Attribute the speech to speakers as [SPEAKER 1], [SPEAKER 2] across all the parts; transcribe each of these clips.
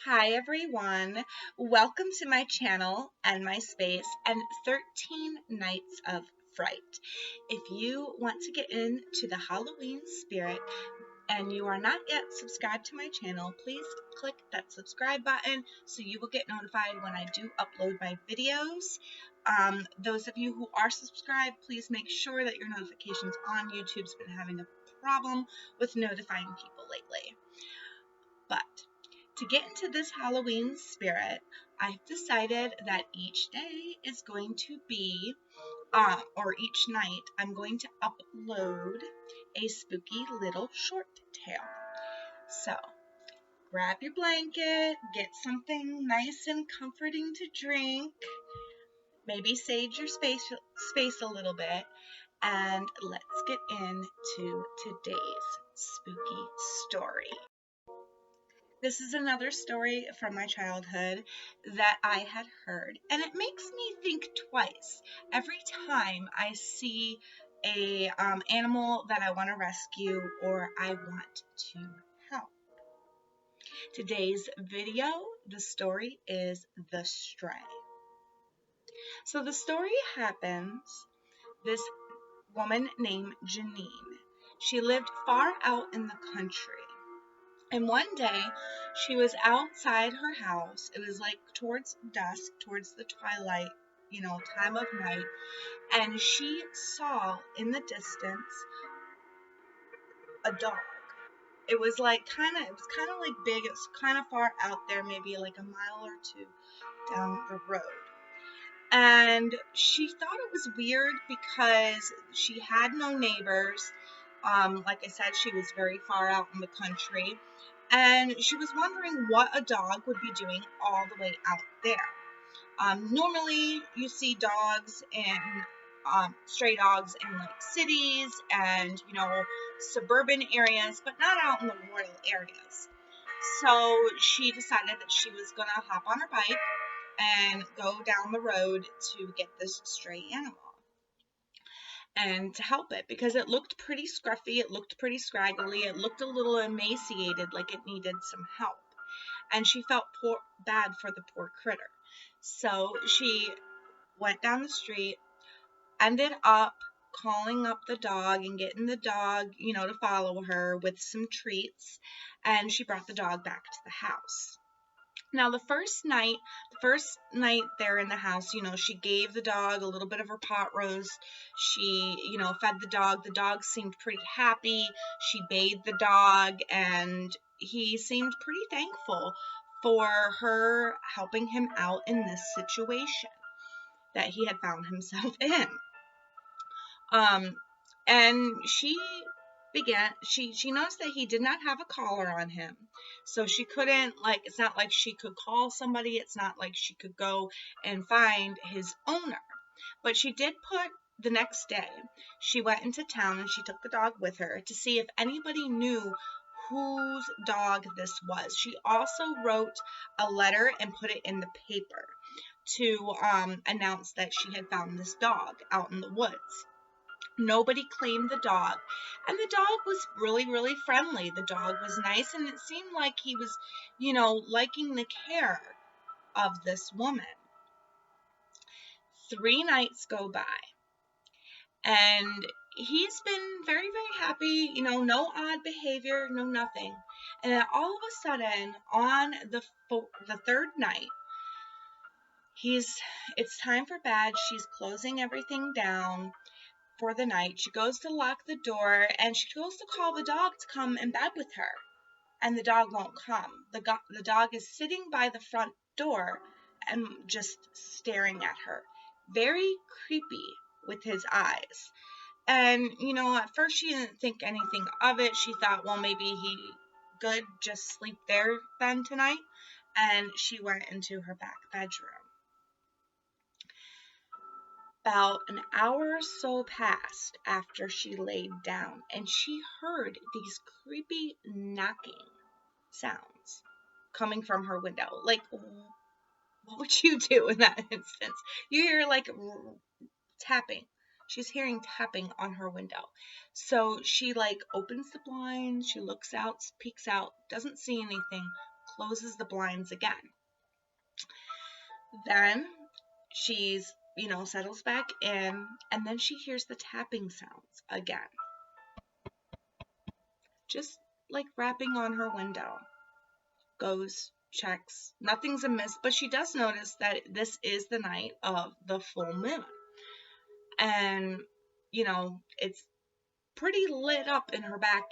[SPEAKER 1] Hi everyone, welcome to my channel and my space and 13 Nights of Fright. If you want to get into the Halloween spirit and you are not yet subscribed to my channel, please click that subscribe button so you will get notified when I do upload my videos. Those of you who are subscribed, please make sure that your notifications on YouTube's been having a problem with notifying people lately. But to get into this Halloween spirit, I've decided that each day is going to be, or each night, I'm going to upload a spooky little short tale. So, grab your blanket, get something nice and comforting to drink, maybe sage your space a little bit, and let's get into today's spooky story. This is another story from my childhood that I had heard, and it makes me think twice every time I see a animal that I want to rescue or I want to help. Today's video, the story is The Stray. So the story happens, this woman named Janine, she lived far out in the country. And one day, she was outside her house. It was like towards dusk, towards the twilight, time of night. And she saw in the distance a dog. It was kind of like big. It was kind of far out there, maybe like a mile or two down the road. And she thought it was weird because she had no neighbors. Like I said, she was very far out in the country. And she was wondering what a dog would be doing all the way out there. Normally, you see dogs in stray dogs in like cities and suburban areas, but not out in the rural areas. So she decided that she was gonna hop on her bike and go down the road to get this stray animal and to help it because it looked pretty scruffy, it looked pretty scraggly, it looked a little emaciated, like it needed some help. And she felt bad for the poor critter. So she went down the street, ended up calling up the dog and getting the dog, to follow her with some treats, and she brought the dog back to the house. Now, the first night there in the house, she gave the dog a little bit of her pot roast. She, fed the dog. The dog seemed pretty happy. She bathed the dog, and he seemed pretty thankful for her helping him out in this situation that he had found himself in. And she noticed that he did not have a collar on him. So she couldn't, it's not like she could call somebody. It's not like she could go and find his owner. But she did put, the next day, she went into town and she took the dog with her to see if anybody knew whose dog this was. She also wrote a letter and put it in the paper to announce that she had found this dog out in the woods. Nobody claimed the dog, and the dog was really, really friendly. The dog was nice, and it seemed like he was, liking the care of this woman. 3 nights go by, and he's been very, very happy, no odd behavior, no nothing. And then all of a sudden, on the third night, it's time for bed. She's closing everything down for the night. She goes to lock the door, and she goes to call the dog to come in bed with her, and the dog won't come. The dog is sitting by the front door and just staring at her, very creepy with his eyes. And at first she didn't think anything of it. She thought, well, maybe he could just sleep there then tonight. And she went into her back bedroom. About an hour or so passed after she laid down, and she heard these creepy knocking sounds coming from her window. Like, what would you do in that instance? You hear tapping. She's hearing tapping on her window. So she opens the blinds, she looks out, peeks out, doesn't see anything, closes the blinds again. Then she's, settles back in, and then she hears the tapping sounds again. Just like rapping on her window. Goes, checks, nothing's amiss, but she does notice that this is the night of the full moon. And, it's pretty lit up in her back,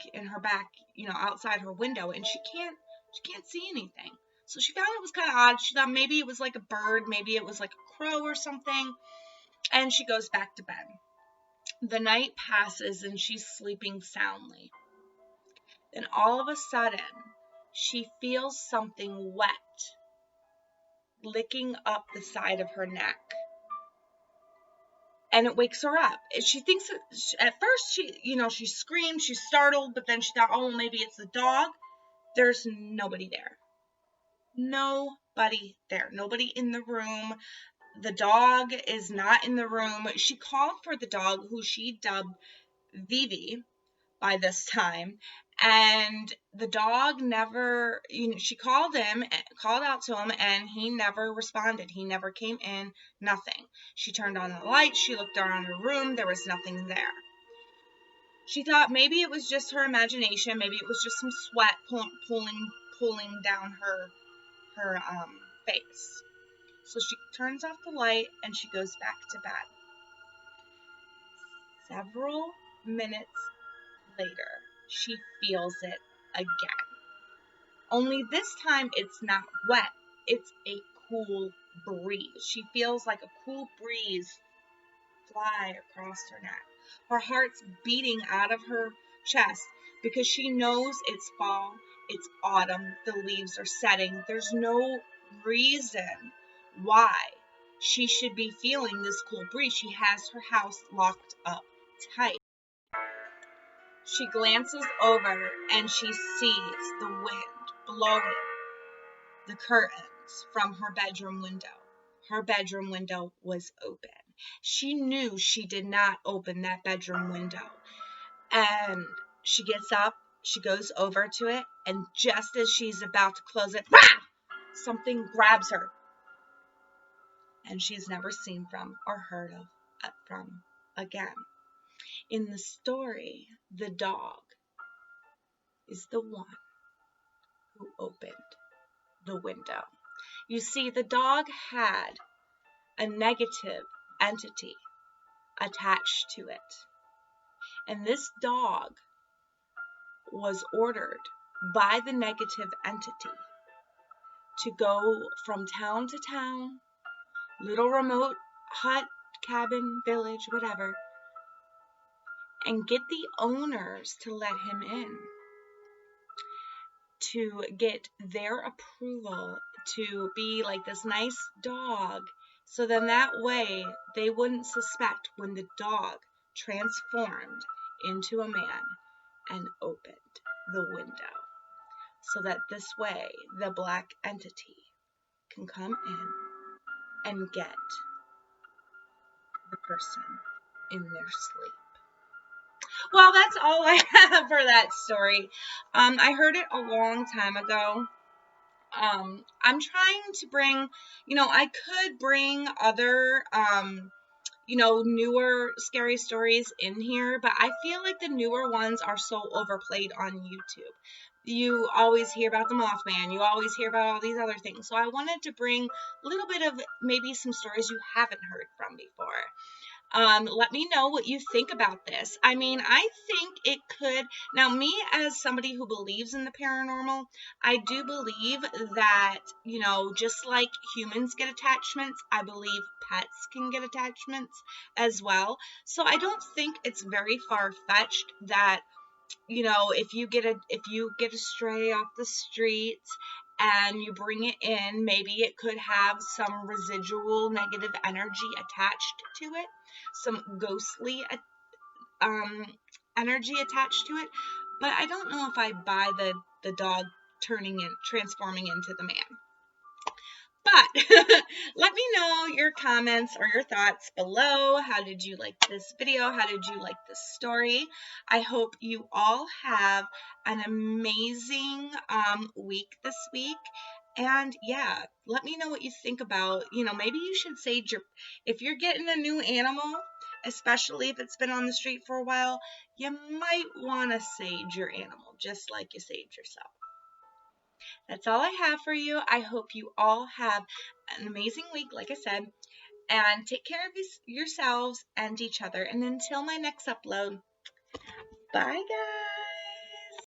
[SPEAKER 1] outside her window, and she can't see anything. So she found it was kind of odd. She thought maybe it was like a bird, maybe it was like a crow or something, and she goes back to bed. The night passes and she's sleeping soundly. Then all of a sudden, she feels something wet licking up the side of her neck. And it wakes her up. She thinks, at first, she screamed, she's startled, but then she thought, oh, maybe it's the dog. There's nobody there. Nobody there. Nobody in the room. The dog is not in the room. She called for the dog, who she dubbed Vivi by this time. And the dog never, she called out to him, and he never responded. He never came in, nothing. She turned on the light. She looked around her room. There was nothing there. She thought maybe it was just her imagination. Maybe it was just some sweat pulling down her face. So she turns off the light and she goes back to bed. Several minutes later, she feels it again. Only this time it's not wet. It's a cool breeze. She feels like a cool breeze fly across her neck. Her heart's beating out of her chest because she knows it's fall, it's autumn, the leaves are setting. There's no reason why she should be feeling this cool breeze. She has her house locked up tight. She glances over and she sees the wind blowing the curtains from her bedroom window. Her bedroom window was open. She knew she did not open that bedroom window. And she gets up, she goes over to it, and just as she's about to close it, something grabs her. And she's never seen from or heard of from again. In the story, the dog is the one who opened the window. You see, the dog had a negative entity attached to it. And this dog was ordered by the negative entity to go from town to town, little remote hut, cabin, village, whatever, and get the owners to let him in, to get their approval to be like this nice dog, so then that way they wouldn't suspect when the dog transformed into a man and opened the window, so that this way the black entity can come in and get the person in their sleep. Well, that's all I have for that story. I heard it a long time ago. I'm trying to bring, I could bring other, newer scary stories in here, but I feel like the newer ones are so overplayed on YouTube. You always hear about the Mothman. You always hear about all these other things. So I wanted to bring a little bit of maybe some stories you haven't heard from before. Let me know what you think about this. I mean, I think it could, now me as somebody who believes in the paranormal, I do believe that, just like humans get attachments, I believe pets can get attachments as well. So I don't think it's very far-fetched that, if you get a stray off the street and you bring it in, maybe it could have some residual negative energy attached to it, some ghostly energy attached to it. But I don't know if I buy the dog transforming into the man. But let me know your comments or your thoughts below. How did you like this video? How did you like this story? I hope you all have an amazing week this week. And yeah, let me know what you think about, maybe you should sage if you're getting a new animal, especially if it's been on the street for a while, you might want to sage your animal just like you sage yourself. That's all I have for you. I hope you all have an amazing week, like I said, and take care of yourselves and each other. And until my next upload, bye guys.